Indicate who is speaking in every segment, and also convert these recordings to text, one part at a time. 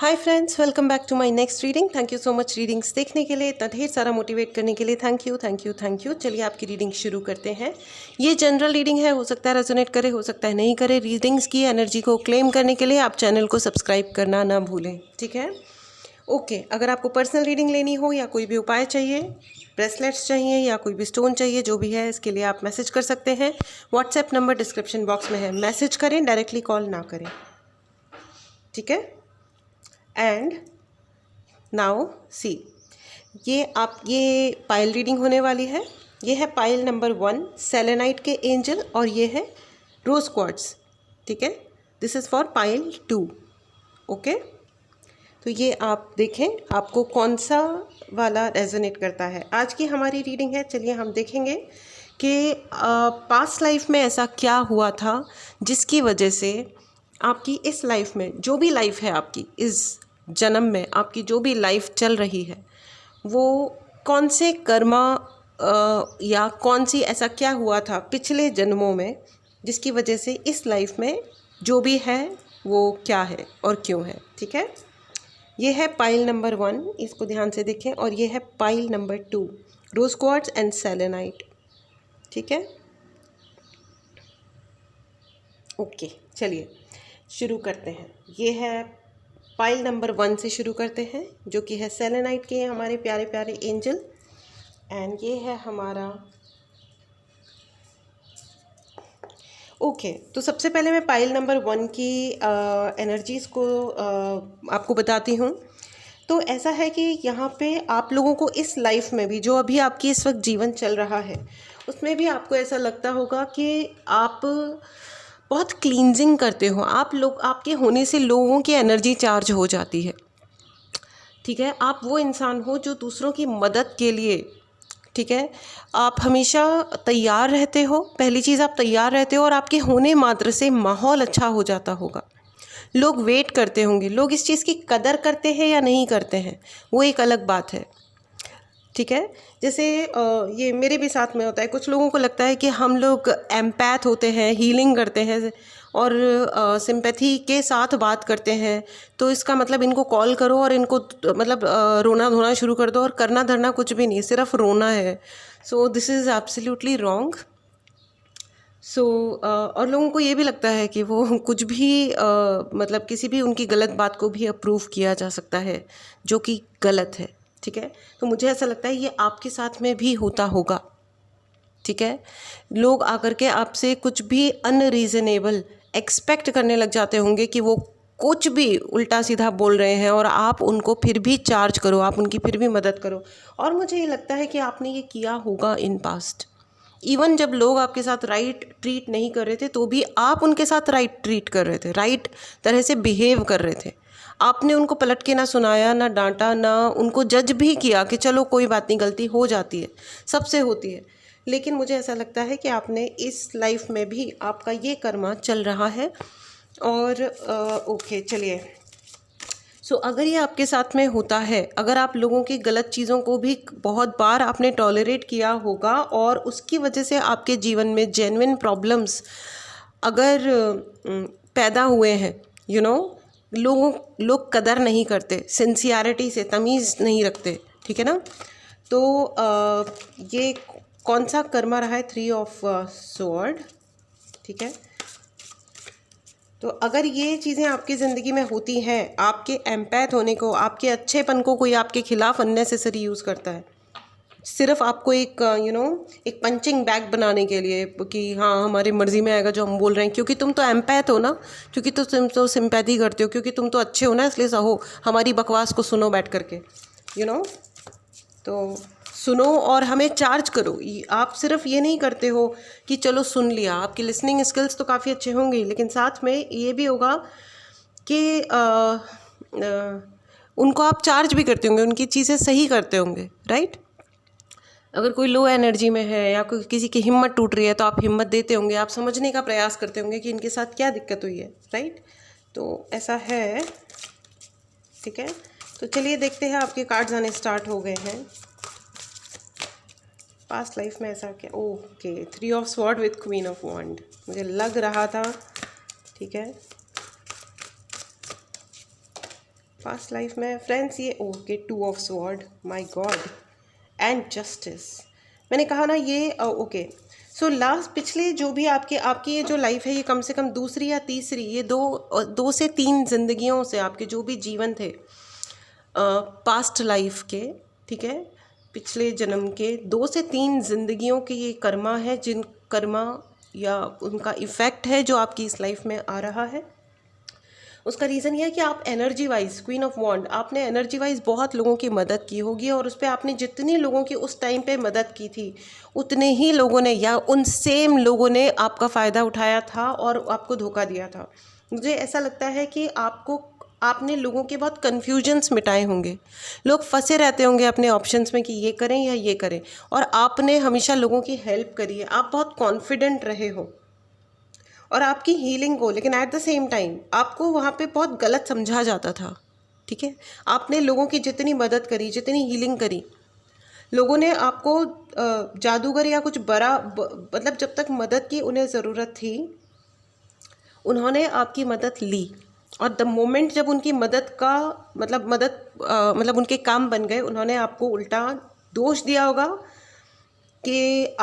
Speaker 1: Hi friends, welcome back to my next reading. Thank you so much readings देखने के लिए, इतना ढेर सारा मोटिवेट करने के लिए। Thank you thank you thank you. चलिए आपकी रीडिंग शुरू करते हैं। ये जनरल रीडिंग है, हो सकता है रेजोनेट करे, हो सकता है नहीं करे। रीडिंग्स की एनर्जी को क्लेम करने के लिए आप चैनल को सब्सक्राइब करना ना भूलें, ठीक है? ओके, अगर आपको पर्सनल रीडिंग लेनी हो या कोई भी उपाय चाहिए, ब्रेसलेट्स चाहिए या कोई भी स्टोन चाहिए, जो भी है, इसके लिए आप मैसेज कर सकते हैं। व्हाट्सएप नंबर डिस्क्रिप्शन बॉक्स में है, मैसेज करें, डायरेक्टली कॉल ना करें, ठीक है? एंड नाउ सी, ये पाइल रीडिंग होने वाली है। ये है पाइल नंबर 1 सेलेनाइट के एंजल, और ये है रोज क्वार्ट्ज, ठीक है? This is for pile 2। Okay, तो ये आप देखें आपको कौन सा वाला रेजोनेट करता है। आज की हमारी रीडिंग है। चलिए हम देखेंगे कि पास्ट लाइफ में ऐसा क्या हुआ था जिसकी वजह से आपकी इस लाइफ में, जो भी लाइफ है आपकी इस जन्म में, आपकी जो भी लाइफ चल रही है, वो कौन से कर्मा या कौन सी ऐसा क्या हुआ था पिछले जन्मों में जिसकी वजह से इस लाइफ में जो भी है वो क्या है और क्यों है, ठीक है? ये है पाइल नंबर 1, इसको ध्यान से देखें, और ये है pile number 2 rose quartz and selenite, ठीक है? ओके, चलिए शुरू करते हैं। ये है पाइल नंबर 1 से शुरू करते हैं, जो कि है सेलेनाइट के हमारे प्यारे प्यारे एंजल। एंड ये है हमारा ओके। तो सबसे पहले मैं पाइल नंबर 1 की एनर्जीज़ को आपको बताती हूँ। तो ऐसा है कि यहाँ पे आप लोगों को इस लाइफ में भी, जो अभी आपकी इस वक्त जीवन चल रहा है, उसमें भी आपको ऐसा लगता होगा कि आप बहुत क्लींजिंग करते हो। आप लोग, आपके होने से लोगों की एनर्जी चार्ज हो जाती है, ठीक है? आप वो इंसान हो जो दूसरों की मदद के लिए, ठीक है, आप हमेशा तैयार रहते हो। पहली चीज़, आप तैयार रहते हो और आपके होने मात्र से माहौल अच्छा हो जाता होगा। लोग वेट करते होंगे। लोग इस चीज़ की कदर करते हैं या नहीं करते हैं, वो एक अलग बात है, ठीक है? जैसे ये मेरे भी साथ में होता है। कुछ लोगों को लगता है कि हम लोग एम्पैथ होते हैं, हीलिंग करते हैं और सिंपैथी के साथ बात करते हैं, तो इसका मतलब इनको कॉल करो और इनको मतलब रोना धोना शुरू कर दो, और करना धरना कुछ भी नहीं, सिर्फ रोना है। So this is absolutely wrong. So और लोगों को ये भी लगता है कि वो कुछ भी मतलब किसी भी उनकी गलत बात को भी अप्रूव किया जा सकता है, जो कि गलत है, ठीक है? तो मुझे ऐसा लगता है ये आपके साथ में भी होता होगा, ठीक है? लोग आकर के आपसे कुछ भी अनरीज़नेबल एक्सपेक्ट करने लग जाते होंगे कि वो कुछ भी उल्टा सीधा बोल रहे हैं, और आप उनको फिर भी चार्ज करो, आप उनकी फिर भी मदद करो। और मुझे ये लगता है कि आपने ये किया होगा इन पास्ट। इवन जब लोग आपके साथ राइट ट्रीट नहीं कर रहे थे, तो भी आप उनके साथ राइट ट्रीट कर रहे थे, राइट तरह से बिहेव कर रहे थे। आपने उनको पलट के ना सुनाया, ना डांटा, ना उनको जज भी किया कि चलो कोई बात नहीं, गलती हो जाती है, सबसे होती है। लेकिन मुझे ऐसा लगता है कि आपने इस लाइफ में भी आपका ये कर्मा चल रहा है। और ओके, चलिए। सो अगर ये आपके साथ में होता है, अगर आप लोगों की गलत चीज़ों को भी बहुत बार आपने टॉलरेट किया होगा, और उसकी वजह से आपके जीवन में जेन्युइन प्रॉब्लम्स अगर पैदा हुए हैं, लोग कदर नहीं करते, सिंसियरिटी से तमीज़ नहीं रखते, ठीक है ना? तो ये कौन सा कर्मा रहा है? 3 ऑफ स्वॉर्ड, ठीक है? तो अगर ये चीज़ें आपकी ज़िंदगी में होती हैं, आपके एम्पैथ होने को, आपके अच्छेपन को कोई आपके खिलाफ अननेसेसरी यूज़ करता है, सिर्फ आपको एक एक पंचिंग बैग बनाने के लिए कि हाँ हमारी मर्ज़ी में आएगा जो हम बोल रहे हैं, क्योंकि तुम तो एम्पैथ हो ना, क्योंकि तुम तो सिंपैथी करते हो, क्योंकि तुम तो अच्छे हो ना, इसलिए सहो हमारी बकवास को सुनो बैठ करके, तो सुनो और हमें चार्ज करो। आप सिर्फ ये नहीं करते हो कि चलो सुन लिया, आपकी लिसनिंग स्किल्स तो काफ़ी अच्छे होंगे, लेकिन साथ में ये भी होगा कि उनको आप चार्ज भी करते होंगे, उनकी चीज़ें सही करते होंगे, राइट? अगर कोई लो एनर्जी में है या कोई किसी की हिम्मत टूट रही है, तो आप हिम्मत देते होंगे, आप समझने का प्रयास करते होंगे कि इनके साथ क्या दिक्कत हुई है, राइट? तो ऐसा है, ठीक है? तो चलिए देखते हैं, आपके कार्ड्स आने स्टार्ट हो गए हैं। पास्ट लाइफ में ऐसा क्या? Okay, 3 of sword with queen of wand, मुझे लग रहा था, ठीक है? पास्ट लाइफ में फ्रेंड्स ये okay, 2 of sword, my god, and justice. मैंने कहा ना ये ओके। सो लास्ट पिछले जो भी आपकी ये जो लाइफ है, ये कम से कम दूसरी या तीसरी, ये दो से तीन जिंदगियों से आपके जो भी जीवन थे पास्ट लाइफ के, ठीक है, पिछले जन्म के 2 से 3 जिंदगियों के ये कर्मा है, जिन कर्मा या उनका इफ़ेक्ट है जो आपकी इस लाइफ में आ रहा है। उसका रीज़न ये है कि आप एनर्जी वाइज, क्वीन ऑफ वॉन्ड, आपने एनर्जी वाइज बहुत लोगों की मदद की होगी, और उस पर आपने जितनी लोगों की उस टाइम पे मदद की थी, उतने ही लोगों ने या उन सेम लोगों ने आपका फ़ायदा उठाया था और आपको धोखा दिया था। मुझे ऐसा लगता है कि आपने लोगों के बहुत कन्फ्यूजन्स मिटाए होंगे। लोग फंसे रहते होंगे अपने ऑप्शंस में कि ये करें या ये करें, और आपने हमेशा लोगों की हेल्प करी है। आप बहुत कॉन्फिडेंट रहे हो और आपकी हीलिंग को, लेकिन एट द सेम टाइम आपको वहाँ पे बहुत गलत समझा जाता था, ठीक है। आपने लोगों की जितनी मदद करी, जितनी हीलिंग करी, लोगों ने आपको जादूगर या कुछ बड़ा मतलब जब तक मदद की उन्हें ज़रूरत थी, उन्होंने आपकी मदद ली, और द मोमेंट जब उनकी मदद का मतलब उनके काम बन गए, उन्होंने आपको उल्टा दोष दिया होगा कि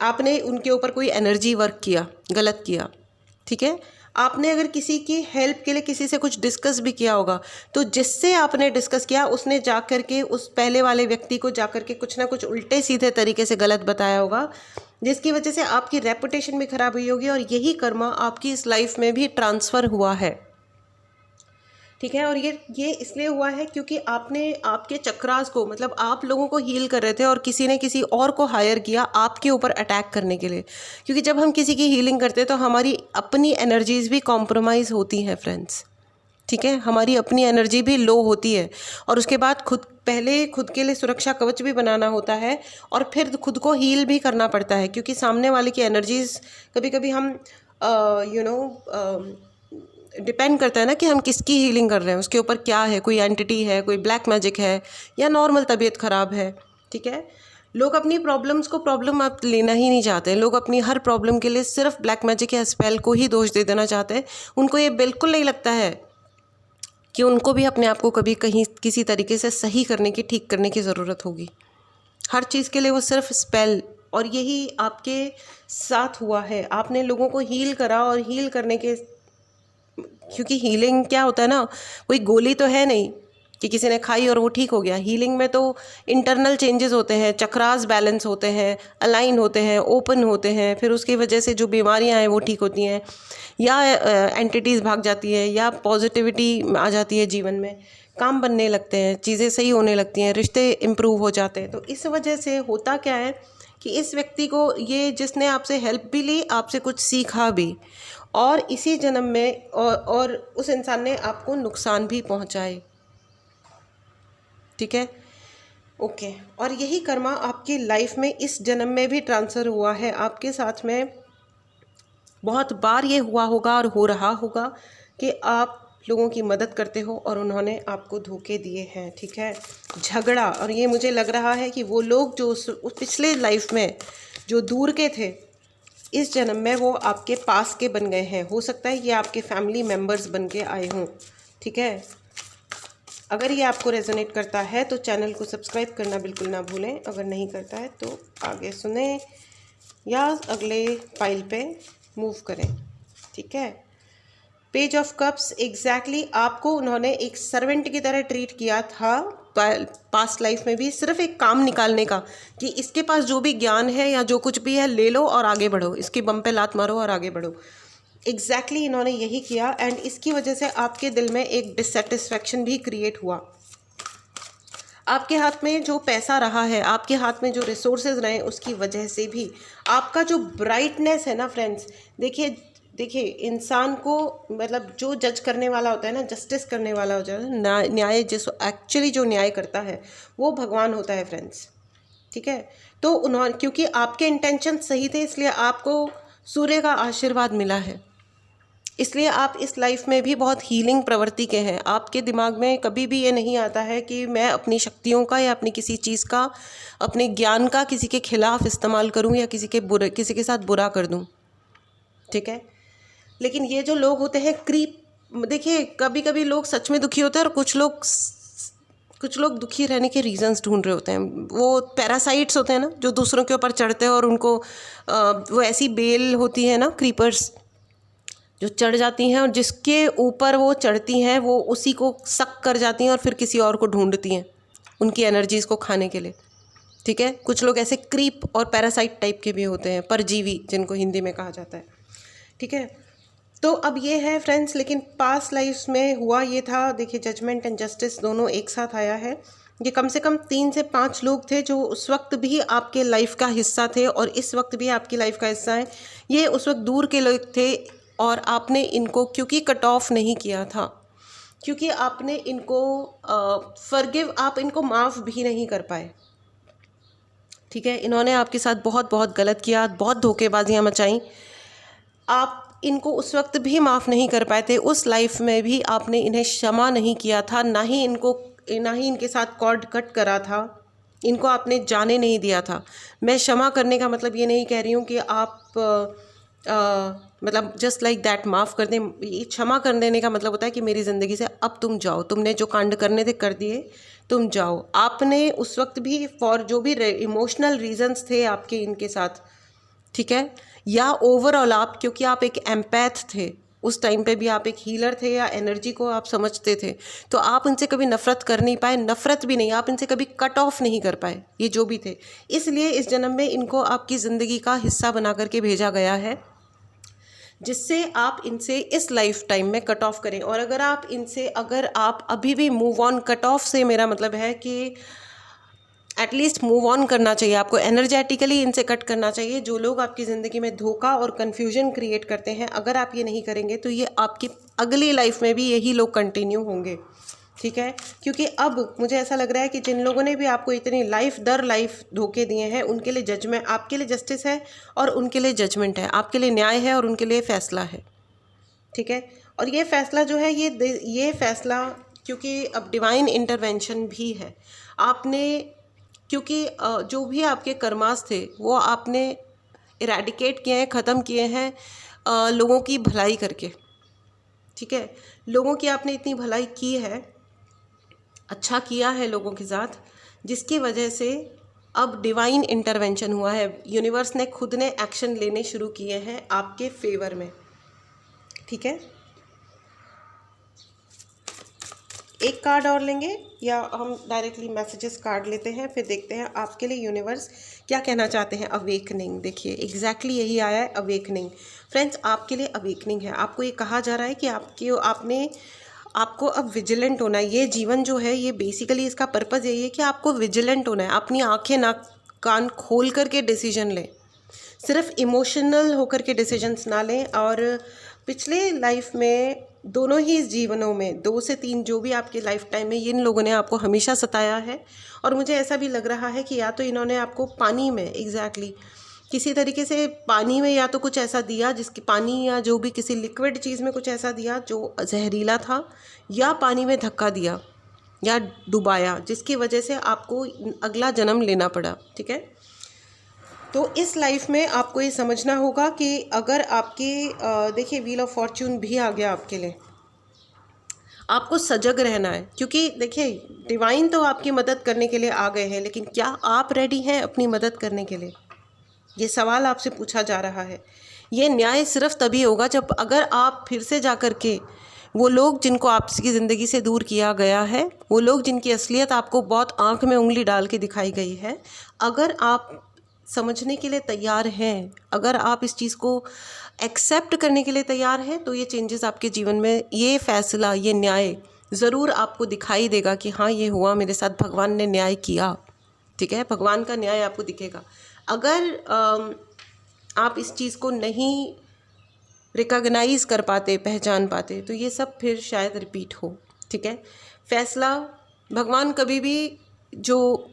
Speaker 1: आपने उनके ऊपर कोई एनर्जी वर्क किया, गलत किया, ठीक है। आपने अगर किसी की हेल्प के लिए किसी से कुछ डिस्कस भी किया होगा, तो जिससे आपने डिस्कस किया उसने जा कर के उस पहले वाले व्यक्ति को जा कर के कुछ ना कुछ उल्टे सीधे तरीके से गलत बताया होगा, जिसकी वजह से आपकी रेपुटेशन भी खराब हुई होगी, और यही कर्मा आपकी इस लाइफ में भी ट्रांसफ़र हुआ है, ठीक है। और ये इसलिए हुआ है क्योंकि आपने आपके चक्रास को, मतलब आप लोगों को हील कर रहे थे और किसी ने किसी और को हायर किया आपके ऊपर अटैक करने के लिए। क्योंकि जब हम किसी की हीलिंग करते हैं तो हमारी अपनी एनर्जीज़ भी कॉम्प्रोमाइज़ होती हैं फ्रेंड्स, ठीक है। हमारी अपनी एनर्जी भी लो होती है, और उसके बाद पहले खुद के लिए सुरक्षा कवच भी बनाना होता है, और फिर खुद को हील भी करना पड़ता है, क्योंकि सामने वाले की एनर्जीज़ कभी कभी हम डिपेंड करता है ना कि हम किसकी हीलिंग कर रहे हैं, उसके ऊपर क्या है, कोई एंटिटी है, कोई ब्लैक मैजिक है, या नॉर्मल तबीयत ख़राब है, ठीक है। लोग अपनी प्रॉब्लम्स को प्रॉब्लम आप लेना ही नहीं चाहते। लोग अपनी हर प्रॉब्लम के लिए सिर्फ ब्लैक मैजिक या स्पेल को ही दोष दे देना चाहते हैं। उनको ये बिल्कुल नहीं लगता है कि उनको भी अपने आप को कभी कहीं किसी तरीके से सही करने की, ठीक करने की ज़रूरत होगी। हर चीज़ के लिए वो सिर्फ स्पेल, और यही आपके साथ हुआ है। आपने लोगों को हील करा, और हील करने के, क्योंकि हीलिंग क्या होता है ना, कोई गोली तो है नहीं कि किसी ने खाई और वो ठीक हो गया। हीलिंग में तो इंटरनल चेंजेस होते हैं, चक्रास बैलेंस होते हैं, अलाइन होते हैं, ओपन होते हैं, फिर उसकी वजह से जो बीमारियां हैं वो ठीक होती हैं, या एंटिटीज़ भाग जाती है, या पॉजिटिविटी आ जाती है जीवन में, काम बनने लगते हैं, चीज़ें सही होने लगती हैं, रिश्ते इम्प्रूव हो जाते हैं। तो इस वजह से होता क्या है कि इस व्यक्ति को, ये जिसने आपसे हेल्प भी ली, आपसे कुछ सीखा भी, और इसी जन्म में और उस इंसान ने आपको नुकसान भी पहुंचाए, ठीक है, ओके। और यही कर्मा आपकी लाइफ में इस जन्म में भी ट्रांसफ़र हुआ है। आपके साथ में बहुत बार ये हुआ होगा और हो रहा होगा कि आप लोगों की मदद करते हो और उन्होंने आपको धोखे दिए हैं, ठीक है, झगड़ा। और ये मुझे लग रहा है कि वो लोग जो उस पिछले लाइफ में जो दूर के थे, इस जन्म में वो आपके पास के बन गए हैं। हो सकता है ये आपके फैमिली मेम्बर्स बन के आए हों, ठीक है। अगर ये आपको रेजोनेट करता है तो चैनल को सब्सक्राइब करना बिल्कुल ना भूलें। अगर नहीं करता है तो आगे सुने या अगले फाइल पे मूव करें, ठीक है। पेज ऑफ कप्स, एग्जैक्टली आपको उन्होंने एक सर्वेंट की तरह ट्रीट किया था पास्ट लाइफ में भी, सिर्फ एक काम निकालने का कि इसके पास जो भी ज्ञान है या जो कुछ भी है ले लो और आगे बढ़ो, इसके बम पे लात मारो और आगे बढ़ो। एग्जैक्टली इन्होंने यही किया, एंड इसकी वजह से आपके दिल में एक डिससेटिस्फैक्शन भी क्रिएट हुआ। आपके हाथ में जो पैसा रहा है, आपके हाथ में जो रिसोर्सेज रहे, उसकी वजह से भी आपका जो ब्राइटनेस है ना फ्रेंड्स, देखिए इंसान को, मतलब जो जज करने वाला होता है ना, जस्टिस करने वाला होता है, न्याय जिस एक्चुअली जो न्याय करता है वो भगवान होता है फ्रेंड्स, ठीक है। तो उन्होंने, क्योंकि आपके इंटेंशन सही थे, इसलिए आपको सूर्य का आशीर्वाद मिला है, इसलिए आप इस लाइफ में भी बहुत हीलिंग प्रवृत्ति के हैं। आपके दिमाग में कभी भी ये नहीं आता है कि मैं अपनी शक्तियों का या अपनी किसी चीज़ का, अपने ज्ञान का किसी के खिलाफ इस्तेमाल करूं या किसी के साथ बुरा कर दूं, ठीक है। लेकिन ये जो लोग होते हैं देखिए कभी कभी लोग सच में दुखी होते हैं और कुछ लोग दुखी रहने के रीजंस ढूंढ रहे होते हैं। वो पैरासाइट्स होते हैं ना, जो दूसरों के ऊपर चढ़ते हैं और उनको वो ऐसी बेल होती है ना, क्रीपर्स, जो चढ़ जाती हैं और जिसके ऊपर वो चढ़ती हैं वो उसी को सक कर जाती हैं और फिर किसी और को ढूंढती हैं उनकी एनर्जीज़ को खाने के लिए। ठीक है, कुछ लोग ऐसे क्रीप और पैरासाइट टाइप के भी होते हैं, परजीवी जिनको हिंदी में कहा जाता है। ठीक है, तो अब ये है फ्रेंड्स, लेकिन पास्ट लाइफ्स में हुआ ये था, देखिए जजमेंट एंड जस्टिस दोनों एक साथ आया है। ये कम से कम 3 से 5 लोग थे जो उस वक्त भी आपके लाइफ का हिस्सा थे और इस वक्त भी आपकी लाइफ का हिस्सा है। ये उस वक्त दूर के लोग थे और आपने इनको क्योंकि कट ऑफ नहीं किया था, क्योंकि आपने इनको फॉरगिव, आप इनको माफ़ भी नहीं कर पाए। ठीक है, इन्होंने आपके साथ बहुत बहुत गलत किया, बहुत धोखेबाजियाँ मचाई, आप इनको उस वक्त भी माफ़ नहीं कर पाए थे। उस लाइफ में भी आपने इन्हें क्षमा नहीं किया था, ना ही इनके साथ कॉर्ड कट करा था, इनको आपने जाने नहीं दिया था। मैं क्षमा करने का मतलब ये नहीं कह रही हूँ कि आप मतलब जस्ट लाइक दैट माफ़ कर दें। क्षमा कर देने का मतलब होता है कि मेरी ज़िंदगी से अब तुम जाओ, तुमने जो कांड करने थे कर दिए, तुम जाओ। आपने उस वक्त भी फॉर जो भी इमोशनल रीजंस थे आपके इनके साथ, ठीक है, या ओवरऑल आप, क्योंकि आप एक एम्पैथ थे उस टाइम पे भी, आप एक हीलर थे या एनर्जी को आप समझते थे, तो आप इनसे कभी नफ़रत कर नहीं पाए, नफ़रत भी नहीं, आप इनसे कभी कट ऑफ नहीं कर पाए, ये जो भी थे। इसलिए इस जन्म में इनको आपकी ज़िंदगी का हिस्सा बना करके भेजा गया है, जिससे आप इनसे इस लाइफ टाइम में कट ऑफ करें। और अगर आप अभी भी मूव ऑन, कट ऑफ से मेरा मतलब है कि एटलीस्ट मूव ऑन करना चाहिए आपको, एनर्जेटिकली इनसे कट करना चाहिए। जो लोग आपकी ज़िंदगी में धोखा और कन्फ्यूजन क्रिएट करते हैं, अगर आप ये नहीं करेंगे तो ये आपकी अगली लाइफ में भी यही लोग कंटिन्यू होंगे। ठीक है, क्योंकि अब मुझे ऐसा लग रहा है कि जिन लोगों ने भी आपको इतनी लाइफ दर लाइफ धोखे दिए हैं, उनके लिए जजमेंट, आपके लिए जस्टिस है और उनके लिए जजमेंट है, आपके लिए न्याय है और उनके लिए फ़ैसला है। ठीक है, और ये फ़ैसला जो है, ये फ़ैसला, क्योंकि अब डिवाइन इंटरवेंशन भी है, आपने, क्योंकि जो भी आपके कर्मास थे वो आपने इरेडिकेट किए हैं, ख़त्म किए हैं लोगों की भलाई करके। ठीक है, लोगों की आपने इतनी भलाई की है, अच्छा किया है लोगों के साथ, जिसकी वजह से अब डिवाइन इंटरवेंशन हुआ है। यूनिवर्स ने खुद ने एक्शन लेने शुरू किए हैं आपके फेवर में। ठीक है, एक कार्ड और लेंगे या हम डायरेक्टली मैसेजेस कार्ड लेते हैं, फिर देखते हैं आपके लिए यूनिवर्स क्या कहना चाहते हैं। अवेकनिंग, देखिए एग्जैक्टली यही आया है, अवेकनिंग। फ्रेंड्स, आपके लिए अवेकनिंग है। आपको ये कहा जा रहा है कि आपको अब विजिलेंट होना है। ये जीवन जो है, ये बेसिकली इसका पर्पज़ यही है कि आपको विजिलेंट होना है। अपनी आंखें नाक कान खोल करके डिसीजन लें, सिर्फ इमोशनल होकर के डिसीजंस ना लें। और पिछले लाइफ में, दोनों ही जीवनों में, 2 से 3 जो भी आपके लाइफ टाइम में इन लोगों ने आपको हमेशा सताया है। और मुझे ऐसा भी लग रहा है कि या तो इन्होंने आपको पानी में, एग्जैक्टली किसी तरीके से पानी में या तो कुछ ऐसा दिया, जिसकी पानी या जो भी किसी लिक्विड चीज़ में कुछ ऐसा दिया जो जहरीला था, या पानी में धक्का दिया या डुबाया, जिसकी वजह से आपको अगला जन्म लेना पड़ा। ठीक है, तो इस लाइफ में आपको ये समझना होगा कि अगर आपके देखिए व्हील ऑफ फॉर्च्यून भी आ गया आपके लिए, आपको सजग रहना है। क्योंकि देखिए डिवाइन तो आपकी मदद करने के लिए आ गए हैं, लेकिन क्या आप रेडी हैं अपनी मदद करने के लिए, ये सवाल आपसे पूछा जा रहा है। ये न्याय सिर्फ तभी होगा जब, अगर आप फिर से जा कर के वो लोग जिनको आपकी ज़िंदगी से दूर किया गया है, वो लोग जिनकी असलियत आपको बहुत आंख में उंगली डाल के दिखाई गई है, अगर आप समझने के लिए तैयार हैं, अगर आप इस चीज़ को एक्सेप्ट करने के लिए तैयार हैं, तो ये चेंजेस आपके जीवन में, ये फैसला, ये न्याय ज़रूर आपको दिखाई देगा कि हाँ ये हुआ मेरे साथ, भगवान ने न्याय किया। ठीक है, भगवान का न्याय आपको दिखेगा। अगर आप इस चीज़ को नहीं रिकॉग्नाइज़ कर पाते, पहचान पाते, तो ये सब फिर शायद रिपीट हो। ठीक है, फैसला, भगवान कभी भी, जो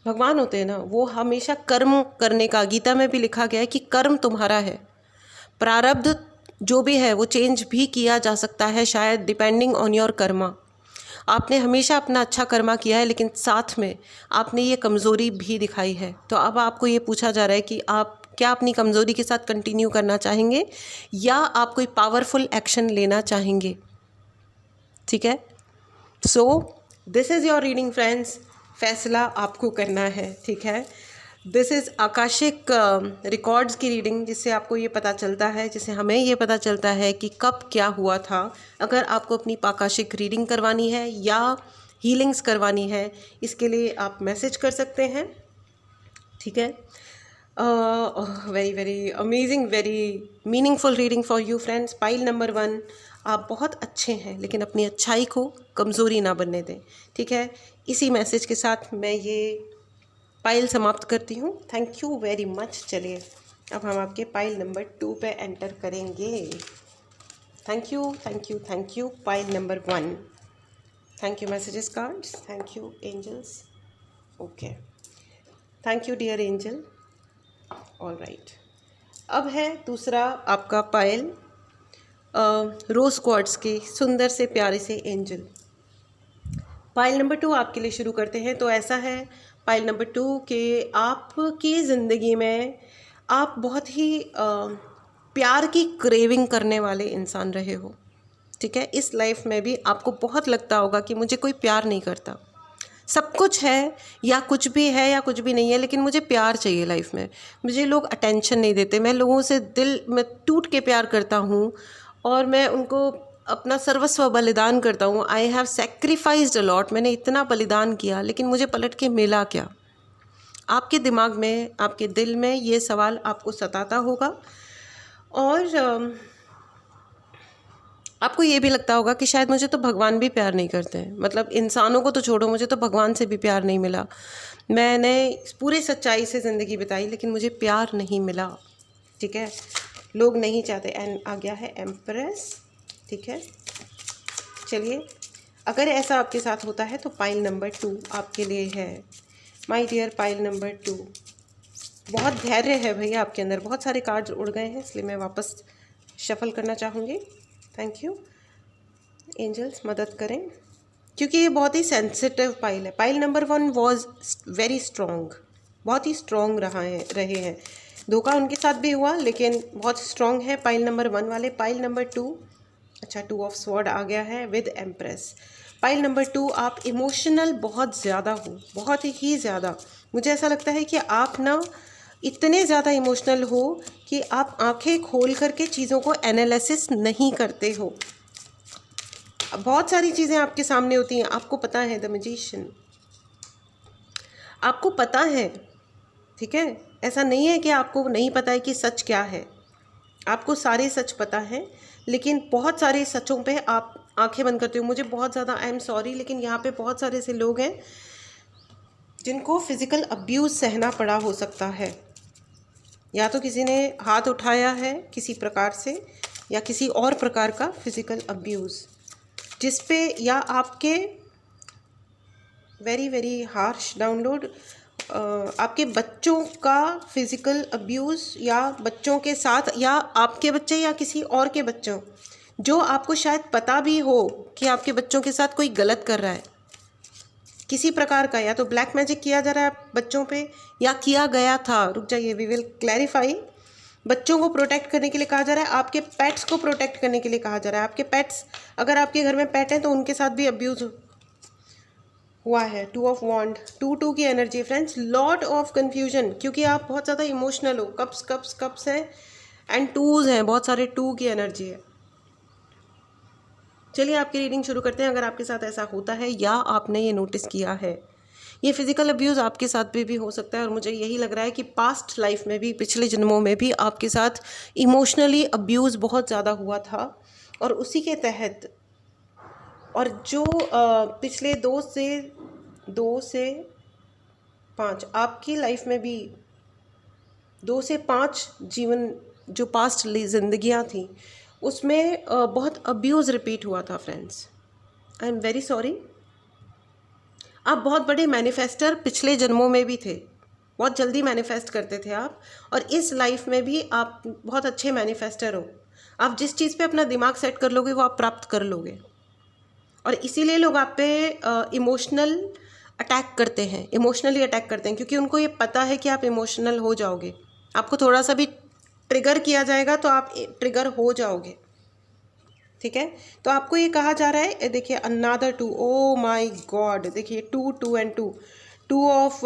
Speaker 1: भगवान होते हैं ना, वो हमेशा कर्म करने का, गीता में भी लिखा गया है कि कर्म तुम्हारा है, प्रारब्ध जो भी है वो चेंज भी किया जा सकता है, शायद डिपेंडिंग ऑन योर कर्मा। आपने हमेशा अपना अच्छा कर्मा किया है, लेकिन साथ में आपने ये कमज़ोरी भी दिखाई है। तो अब आपको ये पूछा जा रहा है कि आप क्या अपनी कमज़ोरी के साथ कंटिन्यू करना चाहेंगे या आप कोई पावरफुल एक्शन लेना चाहेंगे? ठीक है, so this is your reading friends. फैसला आपको करना है, ठीक है। दिस इज़ आकाशिक रिकॉर्ड्स की रीडिंग, जिससे आपको ये पता चलता है, जिससे हमें ये पता चलता है कि कब क्या हुआ था। अगर आपको अपनी आकाशिक रीडिंग करवानी है या हीलिंग्स करवानी है, इसके लिए आप मैसेज कर सकते हैं, ठीक है। Very very amazing, very meaningful reading for you friends. Pile number 1, आप बहुत अच्छे हैं, लेकिन अपनी अच्छाई को कमज़ोरी ना बनने दें, ठीक है। इसी मैसेज के साथ मैं ये पाइल समाप्त करती हूँ। Thank you very much. चलिए अब हम आपके पाइल नंबर 2 पे एंटर करेंगे। Thank you thank you thank you. Pile number 1, thank you messages cards, thank you angels, okay, thank you dear angel, all right. अब है दूसरा आपका पाइल रोज़ क्वार्ट्स के सुंदर से प्यारे से एंजल। पाइल नंबर 2 आपके लिए शुरू करते हैं। तो ऐसा है पाइल नंबर 2 के आपकी ज़िंदगी में आप बहुत ही प्यार की क्रेविंग करने वाले इंसान रहे हो, ठीक है। इस लाइफ में भी आपको बहुत लगता होगा कि मुझे कोई प्यार नहीं करता, सब कुछ है या कुछ भी है या कुछ भी नहीं है, लेकिन मुझे प्यार चाहिए लाइफ में। मुझे लोग अटेंशन नहीं देते, मैं लोगों से दिल में टूट के प्यार करता हूँ और मैं उनको अपना सर्वस्व बलिदान करता हूँ। I have sacrificed a lot, मैंने इतना बलिदान किया, लेकिन मुझे पलट के मिला क्या? आपके दिमाग में, आपके दिल में ये सवाल आपको सताता होगा और आपको ये भी लगता होगा कि शायद मुझे तो भगवान भी प्यार नहीं करते हैं। मतलब इंसानों को तो छोड़ो, मुझे तो भगवान से भी प्यार नहीं मिला। मैंने पूरे सच्चाई से ज़िंदगी बिताई, लेकिन मुझे प्यार नहीं मिला, ठीक है। लोग नहीं चाहते। एंड आ गया है एम्प्रेस, ठीक है। चलिए, अगर ऐसा आपके साथ होता है तो पाइल नंबर 2 आपके लिए है। माय डियर पाइल नंबर 2, बहुत धैर्य है भैया आपके अंदर। बहुत सारे कार्ड्स उड़ गए हैं, इसलिए मैं वापस शफल करना चाहूँगी। थैंक यू एंजल्स, मदद करें, क्योंकि ये बहुत ही सेंसिटिव पाइल है। Pile number 1 was very strong, बहुत ही स्ट्रॉन्ग रहे हैं। धोखा उनके साथ भी हुआ, लेकिन बहुत स्ट्रॉन्ग है पाइल नंबर 1 वाले। पाइल नंबर 2, अच्छा 2 ऑफ स्वॉर्ड आ गया है विद एम्प्रेस। पाइल नंबर 2, आप इमोशनल बहुत ज़्यादा हो, बहुत ही ज़्यादा। मुझे ऐसा लगता है कि आप ना इतने ज़्यादा इमोशनल हो कि आप आंखें खोल करके चीज़ों को एनालिसिस नहीं करते हो। बहुत सारी चीज़ें आपके सामने होती हैं, आपको पता है, द मैजिशियन, आपको पता है, ठीक है। ऐसा नहीं है कि आपको नहीं पता है कि सच क्या है, आपको सारे सच पता है, लेकिन बहुत सारे सचों पे आप आंखें बंद करते हो। मुझे बहुत ज़्यादा, आई एम सॉरी, लेकिन यहाँ पे बहुत सारे ऐसे लोग हैं जिनको फिज़िकल अब्यूज़ सहना पड़ा हो सकता है। या तो किसी ने हाथ उठाया है किसी प्रकार से, या किसी और प्रकार का फिज़िकल अब्यूज़, जिस पे या आपके वेरी वेरी हार्श डाउनलोड, आपके बच्चों का फिज़िकल अब्यूज़, या बच्चों के साथ, या आपके बच्चे या किसी और के बच्चों, जो आपको शायद पता भी हो कि आपके बच्चों के साथ कोई गलत कर रहा है किसी प्रकार का, या तो ब्लैक मैजिक किया जा रहा है बच्चों पे, या किया गया था। रुक जाइए, वी विल क्लैरिफाई। बच्चों को प्रोटेक्ट करने के लिए कहा जा रहा है, आपके पेट्स को प्रोटेक्ट करने के लिए कहा जा रहा है। आपके पेट्स, अगर आपके घर में पेट हैं तो उनके साथ भी अब्यूज़ हुआ है। 2 ऑफ वॉन्ड, 2 की energy friends, lot of confusion, क्योंकि आप बहुत ज़्यादा इमोशनल हो। कप्स हैं एंड 2s हैं, बहुत सारे 2 की एनर्जी है। चलिए आपकी रीडिंग शुरू करते हैं। अगर आपके साथ ऐसा होता है या आपने ये नोटिस किया है, ये फिज़िकल अब्यूज़ आपके साथ भी हो सकता है, और मुझे यही लग रहा है कि पास्ट लाइफ में भी, पिछले जन्मों में भी आपके साथ इमोशनली अब्यूज़ बहुत ज़्यादा हुआ था, और उसी के तहत, और जो पिछले 2 से 5 आपकी लाइफ में भी 2 से 5 जीवन, जो पास्ट ज़िंदगियाँ थी, उसमें बहुत अब्यूज़ रिपीट हुआ था friends. I am very sorry. आप बहुत बड़े मैनिफेस्टर पिछले जन्मों में भी थे, बहुत जल्दी मैनिफेस्ट करते थे आप, और इस लाइफ में भी आप बहुत अच्छे मैनिफेस्टर हो। आप जिस चीज़ पे अपना दिमाग सेट कर लोगे वो आप प्राप्त कर लोगे, और इसीलिए लोग आप पे इमोशनली अटैक करते हैं, क्योंकि उनको ये पता है कि आप इमोशनल हो जाओगे। आपको थोड़ा सा भी ट्रिगर किया जाएगा तो आप ट्रिगर हो जाओगे, ठीक है। तो आपको ये कहा जा रहा है, देखिए अनदर 2, ओ माय गॉड, देखिए 2 2 and 2, 2 of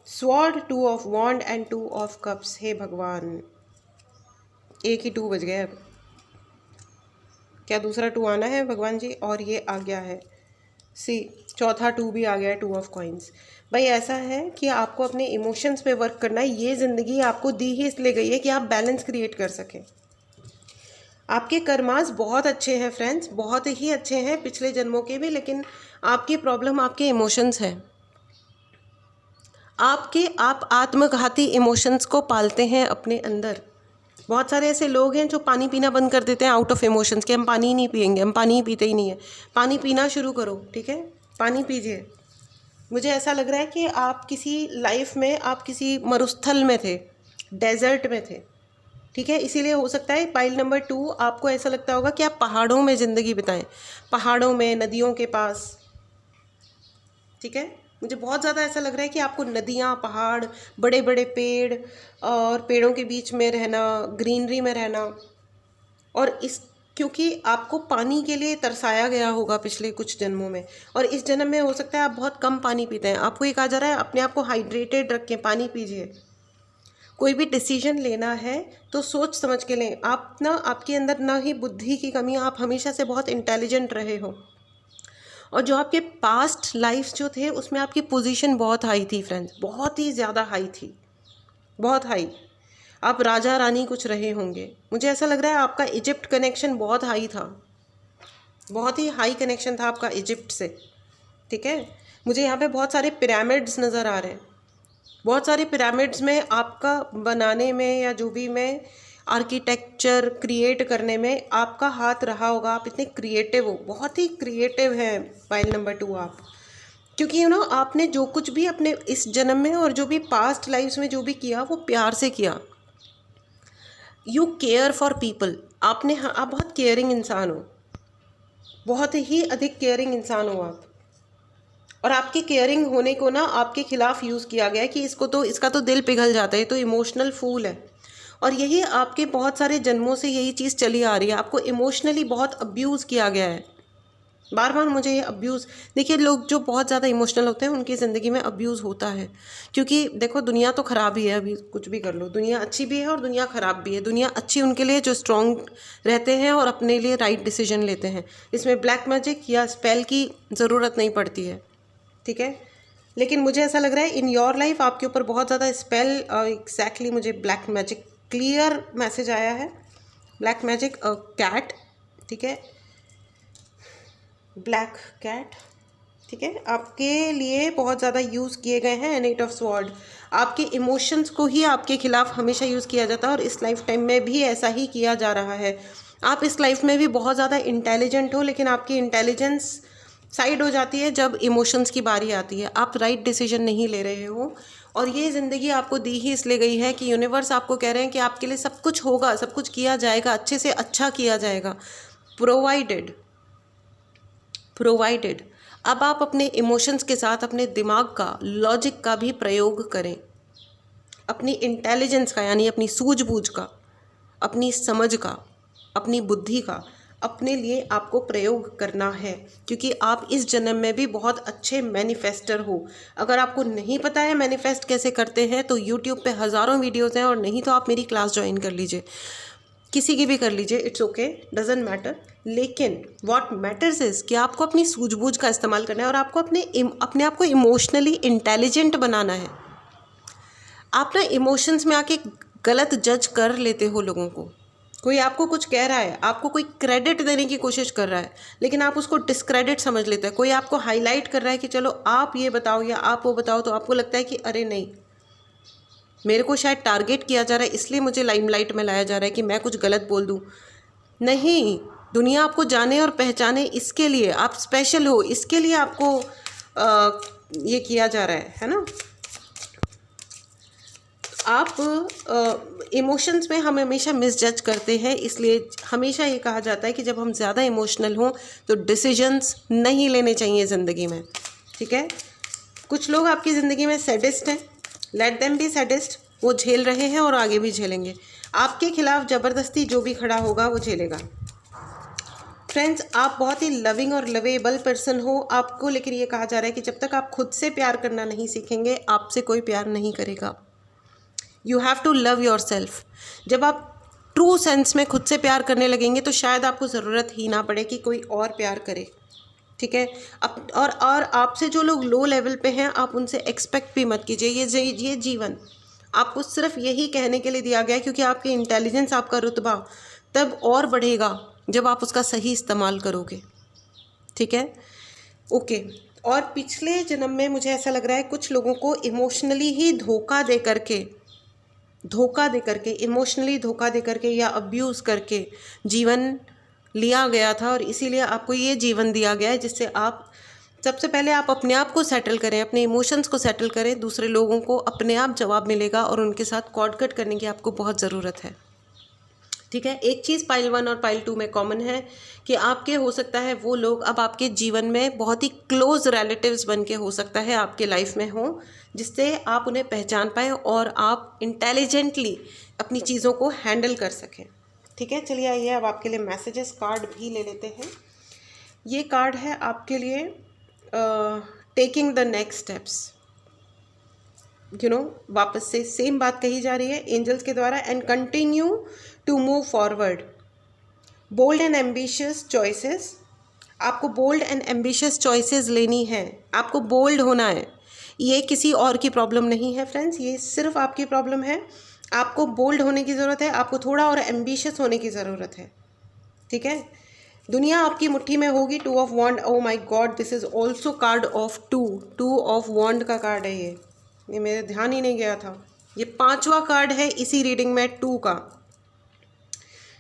Speaker 1: sword, 2 of wand and 2 of cups. हे भगवान, एक ही 2 बज गए अब, क्या दूसरा 2 आना है भगवान जी? और ये आ गया है, सी चौथा 2 भी आ गया है, 2 ऑफ कॉइन्स। भाई ऐसा है कि आपको अपने इमोशंस पे वर्क करना है। ये ज़िंदगी आपको दी ही इसलिए गई है कि आप बैलेंस क्रिएट कर सकें। आपके कर्मास बहुत अच्छे हैं फ्रेंड्स, बहुत ही अच्छे हैं पिछले जन्मों के भी, लेकिन आपकी प्रॉब्लम आपके इमोशंस हैं। आप आत्मघाती इमोशंस को पालते हैं अपने अंदर। बहुत सारे ऐसे लोग हैं जो पानी पीना बंद कर देते हैं आउट ऑफ इमोशंस, कि हम पानी ही नहीं पियेंगे, हम पानी ही पीते ही नहीं है। पानी पीना शुरू करो, ठीक है, पानी पीजिए। मुझे ऐसा लग रहा है कि आप किसी लाइफ में, आप किसी मरुस्थल में थे, डेजर्ट में थे, ठीक है। इसीलिए हो सकता है पाइल नंबर 2 आपको ऐसा लगता होगा कि आप पहाड़ों में ज़िंदगी बिताएं, पहाड़ों में, नदियों के पास, ठीक है। मुझे बहुत ज़्यादा ऐसा लग रहा है कि आपको नदियाँ, पहाड़, बड़े बड़े पेड़ और पेड़ों के बीच में रहना, ग्रीनरी में रहना, और इस क्योंकि आपको पानी के लिए तरसाया गया होगा पिछले कुछ जन्मों में, और इस जन्म में हो सकता है आप बहुत कम पानी पीते हैं। आपको ये कहा जा रहा है अपने आप को हाइड्रेटेड रखें, पानी पीजिए। कोई भी डिसीजन लेना है तो सोच समझ के लें। आप ना, आपके अंदर ना ही बुद्धि की कमी, आप हमेशा से बहुत इंटेलिजेंट रहे हो, और जो आपके पास्ट लाइफ जो थे उसमें आपकी पोजीशन बहुत हाई थी फ्रेंड्स, बहुत ही ज़्यादा हाई थी, बहुत हाई। आप राजा रानी कुछ रहे होंगे। मुझे ऐसा लग रहा है आपका इजिप्ट कनेक्शन बहुत हाई था, बहुत ही हाई कनेक्शन था आपका इजिप्ट से, ठीक है। मुझे यहाँ पे बहुत सारे पिरामिड्स नज़र आ रहे हैं। बहुत सारे पिरामिड्स में आपका बनाने में या जो भी में आर्किटेक्चर क्रिएट करने में आपका हाथ रहा होगा। आप इतने क्रिएटिव हो, बहुत ही क्रिएटिव हैं फाइल नंबर 2 आप, क्योंकि आपने जो कुछ भी अपने इस जन्म में और जो भी पास्ट लाइफ्स में जो भी किया वो प्यार से किया। यू केयर फॉर पीपल, आप बहुत केयरिंग इंसान हो, बहुत ही अधिक केयरिंग इंसान हो आप। और आपके केयरिंग होने को ना आपके खिलाफ यूज़ किया गया है कि इसका तो दिल पिघल जाता है, तो इमोशनल फूल है। और यही आपके बहुत सारे जन्मों से यही चीज़ चली आ रही है, आपको इमोशनली बहुत अब्यूज़ किया गया है। बार बार मुझे ये अब्यूज़, देखिए लोग जो बहुत ज़्यादा इमोशनल होते हैं उनकी ज़िंदगी में अब्यूज़ होता है, क्योंकि देखो दुनिया तो ख़राब ही है, अभी कुछ भी कर लो, दुनिया अच्छी भी है और दुनिया ख़राब भी है। दुनिया अच्छी उनके लिए जो स्ट्रॉन्ग रहते हैं और अपने लिए राइट डिसीजन लेते हैं, इसमें ब्लैक मैजिक या स्पेल की ज़रूरत नहीं पड़ती है, ठीक है। लेकिन मुझे ऐसा लग रहा है इन योर लाइफ आपके ऊपर बहुत ज़्यादा स्पेल, एग्जैक्टली मुझे ब्लैक मैजिक क्लियर मैसेज आया है। ब्लैक मैजिक कैट, ठीक है, ब्लैक कैट, ठीक है, आपके लिए बहुत ज़्यादा यूज़ किए गए हैं। एंड 8 ऑफ स्वॉर्ड, आपके इमोशंस को ही आपके खिलाफ हमेशा यूज़ किया जाता है और इस लाइफ टाइम में भी ऐसा ही किया जा रहा है। आप इस लाइफ में भी बहुत ज़्यादा इंटेलिजेंट हो, लेकिन आपकी इंटेलिजेंस साइड हो जाती है जब इमोशंस की बारी आती है। आप राइट डिसीजन नहीं ले रहे हो, और ये ज़िंदगी आपको दी ही इसलिए गई है कि यूनिवर्स आपको कह रहे हैं कि आपके लिए सब कुछ होगा, सब कुछ किया जाएगा, अच्छे से अच्छा किया जाएगा, प्रोवाइडेड। अब आप अपने इमोशंस के साथ अपने दिमाग का, लॉजिक का भी प्रयोग करें, अपनी इंटेलिजेंस का, यानी अपनी सूझबूझ का, अपनी समझ का, अपनी बुद्धि का अपने लिए आपको प्रयोग करना है, क्योंकि आप इस जन्म में भी बहुत अच्छे मैनिफेस्टर हो। अगर आपको नहीं पता है मैनिफेस्ट कैसे करते हैं तो यूट्यूब पे हज़ारों वीडियोज़ हैं, और नहीं तो आप मेरी क्लास ज्वाइन कर लीजिए, किसी की भी कर लीजिए, इट्स ओके, डजेंट मैटर। लेकिन व्हाट मैटर्स इज़ कि आपको अपनी सूझबूझ का इस्तेमाल करना है और आपको अपने आप को इमोशनली इंटेलिजेंट बनाना है। आप ना इमोशंस में आके गलत जज कर लेते हो लोगों को। कोई आपको कुछ कह रहा है, आपको कोई क्रेडिट देने की कोशिश कर रहा है, लेकिन आप उसको डिस्क्रेडिट समझ लेते हैं। कोई आपको हाईलाइट कर रहा है कि चलो आप ये बताओ या आप वो बताओ, तो आपको लगता है कि अरे नहीं, मेरे को शायद टारगेट किया जा रहा है, इसलिए मुझे लाइमलाइट में लाया जा रहा है कि मैं कुछ गलत बोल दूँ। नहीं, दुनिया आपको जाने और पहचाने, इसके लिए आप स्पेशल हो, इसके लिए आपको ये किया जा रहा है ना। आप इमोशंस में हम हमेशा मिसजज करते हैं, इसलिए हमेशा ये कहा जाता है कि जब हम ज़्यादा इमोशनल हों तो डिसीजंस नहीं लेने चाहिए ज़िंदगी में, ठीक है। कुछ लोग आपकी ज़िंदगी में सैडिस्ट हैं, लेट देम बी सैडिस्ट, वो झेल रहे हैं और आगे भी झेलेंगे। आपके खिलाफ ज़बरदस्ती जो भी खड़ा होगा वो झेलेगा। फ्रेंड्स, आप बहुत ही लविंग और लवेबल पर्सन हो आपको, लेकिन ये कहा जा रहा है कि जब तक आप खुद से प्यार करना नहीं सीखेंगे आपसे कोई प्यार नहीं करेगा। You have to love yourself. जब आप ट्रू सेंस में खुद से प्यार करने लगेंगे तो शायद आपको ज़रूरत ही ना पड़े कि कोई और प्यार करे, ठीक है। और आपसे जो लोग लो लेवल पे हैं आप उनसे एक्सपेक्ट भी मत कीजिए। ये जीवन आपको सिर्फ यही कहने के लिए दिया गया है, क्योंकि आपके इंटेलिजेंस, आपका रुतबा तब और बढ़ेगा जब आप उसका सही इस्तेमाल करोगे, ठीक है। ओके। और पिछले जन्म में मुझे ऐसा लग रहा है कुछ लोगों को इमोशनली ही धोखा दे करके इमोशनली धोखा दे करके या अब्यूज़ करके जीवन लिया गया था, और इसीलिए आपको ये जीवन दिया गया है जिससे आप सबसे पहले आप अपने आप को सेटल करें, अपने इमोशंस को सेटल करें। दूसरे लोगों को अपने आप जवाब मिलेगा और उनके साथ कॉर्ड कट करने की आपको बहुत ज़रूरत है, ठीक है। एक चीज़ पाइल 1 और पाइल 2 में कॉमन है कि आपके हो सकता है वो लोग अब आपके जीवन में बहुत ही क्लोज रिलेटिव्स बन के हो सकता है आपके लाइफ में हो, जिससे आप उन्हें पहचान पाएँ और आप इंटेलिजेंटली अपनी चीज़ों को हैंडल कर सकें, ठीक है। चलिए आइए अब आपके लिए मैसेजेस कार्ड भी ले लेते हैं। ये कार्ड है आपके लिए टेकिंग द नेक्स्ट स्टेप्स, वापस से सेम बात कही जा रही है एंजल्स के द्वारा। And continue to move forward, bold and ambitious choices. आपको बोल्ड एंड एम्बिशियस चॉइसेस लेनी है, आपको बोल्ड होना है। ये किसी और की प्रॉब्लम नहीं है फ्रेंड्स, ये सिर्फ आपकी प्रॉब्लम है। आपको बोल्ड होने की ज़रूरत है, आपको थोड़ा और एम्बिशियस होने की ज़रूरत है, ठीक है। दुनिया आपकी मुट्ठी में होगी। 2 of wand, oh my god, this is also card of 2 of wand का कार्ड है ये मेरे ध्यान ही नहीं गया था। ये 5वां कार्ड है इसी रीडिंग में 2 का,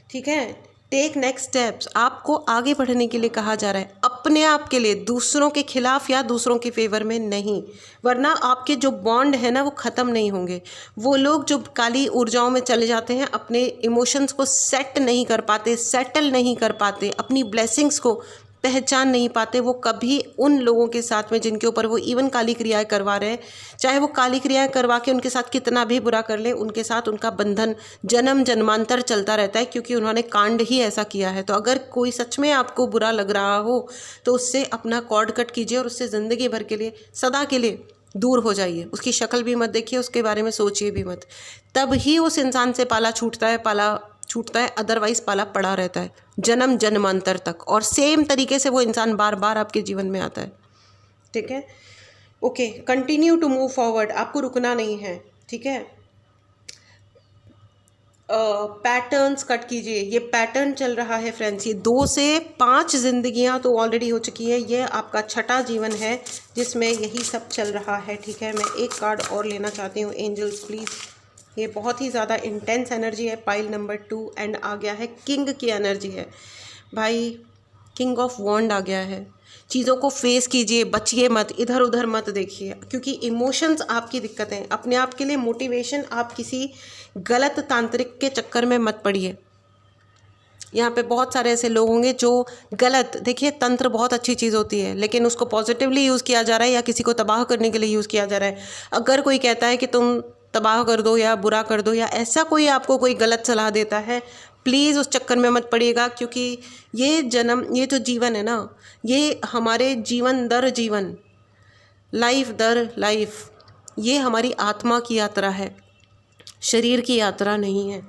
Speaker 1: ठीक है। टेक नेक्स्ट स्टेप्स, आपको आगे बढ़ने के लिए कहा जा रहा है, अपने आप के लिए, दूसरों के खिलाफ या दूसरों के फेवर में नहीं, वरना आपके जो बॉन्ड है ना वो ख़त्म नहीं होंगे। वो लोग जो काली ऊर्जाओं में चले जाते हैं, अपने इमोशंस को सेट नहीं कर पाते, सेटल नहीं कर पाते, अपनी ब्लेसिंग्स को पहचान नहीं पाते, वो कभी उन लोगों के साथ में जिनके ऊपर वो इवन काली क्रियाएं करवा रहे हैं, चाहे वो काली क्रियाएं करवा के उनके साथ कितना भी बुरा कर ले, उनके साथ उनका बंधन जन्म जन्मांतर चलता रहता है, क्योंकि उन्होंने कांड ही ऐसा किया है। तो अगर कोई सच में आपको बुरा लग रहा हो तो उससे अपना कॉर्ड कट कीजिए और उससे ज़िंदगी भर के लिए, सदा के लिए दूर हो जाइए। उसकी शक्ल भी मत देखिए, उसके बारे में सोचिए भी मत। तब ही उस इंसान से पाला छूटता है, अदरवाइज पाला पड़ा रहता है जन्म जन्मांतर तक, और सेम तरीके से वो इंसान बार बार आपके जीवन में आता है, ठीक है। Okay, continue to move forward, आपको रुकना नहीं है, ठीक है। पैटर्न्स कट कीजिए, ये पैटर्न चल रहा है फ्रेंड्स, ये 2 से 5 जिंदगियां तो ऑलरेडी हो चुकी है, ये आपका 6ठा जीवन है जिसमें यही सब चल रहा है, ठीक है। मैं एक कार्ड और लेना चाहती हूँ, एंजल्स प्लीज़। ये बहुत ही ज़्यादा इंटेंस एनर्जी है, पाइल नंबर 2, एंड आ गया है किंग की एनर्जी है भाई, किंग ऑफ वॉन्ड आ गया है। चीज़ों को फेस कीजिए, बचिए मत, इधर उधर मत देखिए, क्योंकि इमोशंस आपकी दिक्कत है। अपने आप के लिए मोटिवेशन, आप किसी गलत तांत्रिक के चक्कर में मत पड़िए। यहाँ पे बहुत सारे ऐसे लोग होंगे जो गलत, देखिए तंत्र बहुत अच्छी चीज़ होती है, लेकिन उसको पॉजिटिवली यूज़ किया जा रहा है या किसी को तबाह करने के लिए यूज़ किया जा रहा है। अगर कोई कहता है कि तुम तबाह कर दो या बुरा कर दो, या ऐसा कोई आपको कोई गलत सलाह देता है, प्लीज़ उस चक्कर में मत पड़िएगा, क्योंकि ये जन्म, ये जो जीवन है ना, ये हमारे जीवन दर जीवन, लाइफ दर लाइफ, ये हमारी आत्मा की यात्रा है, शरीर की यात्रा नहीं है।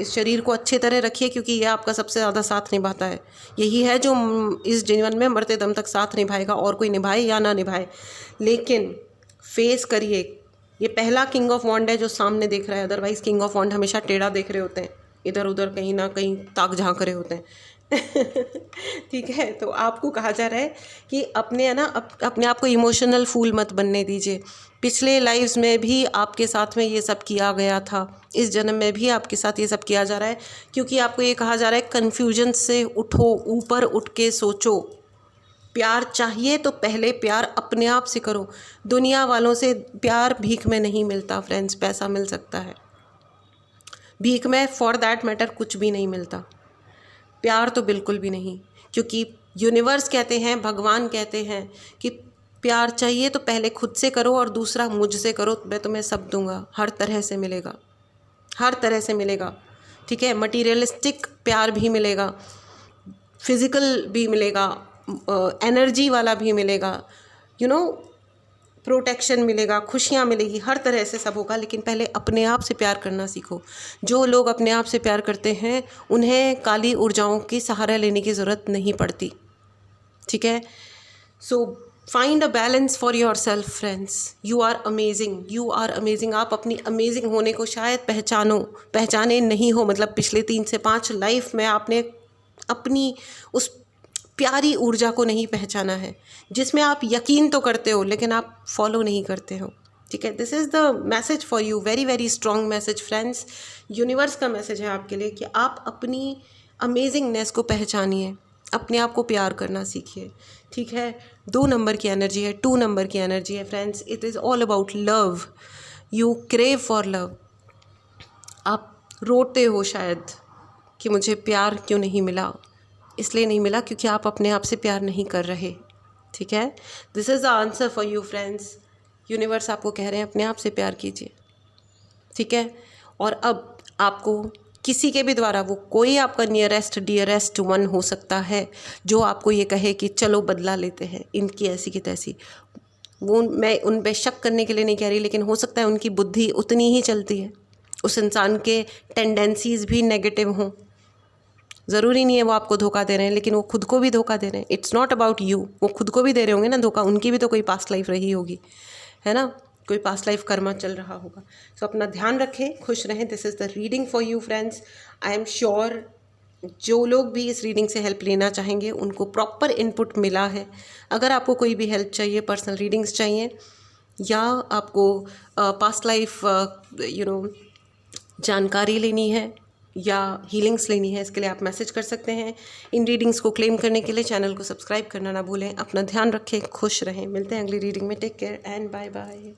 Speaker 1: इस शरीर को अच्छे तरह रखिए, क्योंकि ये आपका सबसे ज़्यादा साथ निभाता है। यही है जो इस जीवन में मरते दम तक साथ निभाएगा, और कोई निभाए या ना निभाए, लेकिन फेस करिए। ये पहला किंग ऑफ वॉन्ड है जो सामने देख रहा है, अदरवाइज किंग ऑफ वॉन्ड हमेशा टेढ़ा देख रहे होते हैं, इधर उधर कहीं ना कहीं ताक झांक रहे होते हैं ठीक है। तो आपको कहा जा रहा है कि अपने आप को इमोशनल फूल मत बनने दीजिए। पिछले लाइफ्स में भी आपके साथ में ये सब किया गया था, इस जन्म में भी आपके साथ ये सब किया जा रहा है, क्योंकि आपको ये कहा जा रहा है कन्फ्यूजन से उठो, ऊपर उठ के सोचो। प्यार चाहिए तो पहले प्यार अपने आप से करो। दुनिया वालों से प्यार भीख में नहीं मिलता फ्रेंड्स, पैसा मिल सकता है, भीख में फॉर दैट मैटर कुछ भी नहीं मिलता, प्यार तो बिल्कुल भी नहीं। क्योंकि यूनिवर्स कहते हैं, भगवान कहते हैं कि प्यार चाहिए तो पहले खुद से करो और दूसरा मुझसे करो, मैं तुम्हें सब दूंगा, हर तरह से मिलेगा, हर तरह से मिलेगा। ठीक है, मटीरियलिस्टिक प्यार भी मिलेगा, फिज़िकल भी मिलेगा, एनर्जी वाला भी मिलेगा, प्रोटेक्शन मिलेगा, खुशियाँ मिलेगी, हर तरह से सब होगा। लेकिन पहले अपने आप से प्यार करना सीखो। जो लोग अपने आप से प्यार करते हैं उन्हें काली ऊर्जाओं की सहारा लेने की ज़रूरत नहीं पड़ती। ठीक है, so find a balance for yourself friends. You are amazing, you are amazing. आप अपनी अमेजिंग होने को शायद पहचाने नहीं हो, मतलब पिछले 3 से 5 लाइफ में आपने अपनी उस प्यारी ऊर्जा को नहीं पहचाना है, जिसमें आप यकीन तो करते हो लेकिन आप फॉलो नहीं करते हो। ठीक है, this is the message for you, very very strong message friends. Universe का मैसेज है आपके लिए कि आप अपनी अमेजिंगनेस को पहचानिए, अपने आप को प्यार करना सीखिए। ठीक है, 2 नंबर की एनर्जी है, 2 नंबर की एनर्जी है friends. It is all about love, you crave for love. आप रोते हो शायद कि मुझे प्यार क्यों नहीं मिला, इसलिए नहीं मिला क्योंकि आप अपने आप से प्यार नहीं कर रहे। ठीक है, this is the answer for you friends. Universe आपको कह रहे हैं अपने आप से प्यार कीजिए। ठीक है, और अब आपको किसी के भी द्वारा, वो कोई आपका नियरेस्ट डियरेस्ट वन हो सकता है जो आपको ये कहे कि चलो बदला लेते हैं इनकी ऐसी की तैसी, वो मैं उन पे शक करने के लिए नहीं कह रही, लेकिन हो सकता है उनकी बुद्धि उतनी ही चलती है, उस इंसान के टेंडेंसीज़ भी नेगेटिव हों। ज़रूरी नहीं है वो आपको धोखा दे रहे हैं, लेकिन वो खुद को भी धोखा दे रहे हैं। इट्स नॉट अबाउट यू, वो खुद को भी दे रहे होंगे ना धोखा, उनकी भी तो कोई पास्ट लाइफ रही होगी, है ना, कोई पास्ट लाइफ कर्मा चल रहा होगा। सो अपना ध्यान रखें, खुश रहें। This is the reading for you friends. I am sure जो लोग भी इस रीडिंग से हेल्प लेना चाहेंगे उनको प्रॉपर इनपुट मिला है। अगर आपको कोई भी हेल्प चाहिए, पर्सनल रीडिंग्स चाहिए, या आपको पास्ट लाइफ जानकारी लेनी है या हीलिंग्स लेनी है, इसके लिए आप मैसेज कर सकते हैं। इन रीडिंग्स को क्लेम करने के लिए चैनल को सब्सक्राइब करना ना भूलें। अपना ध्यान रखें, खुश रहें। मिलते हैं अगली रीडिंग में। Take care and bye bye.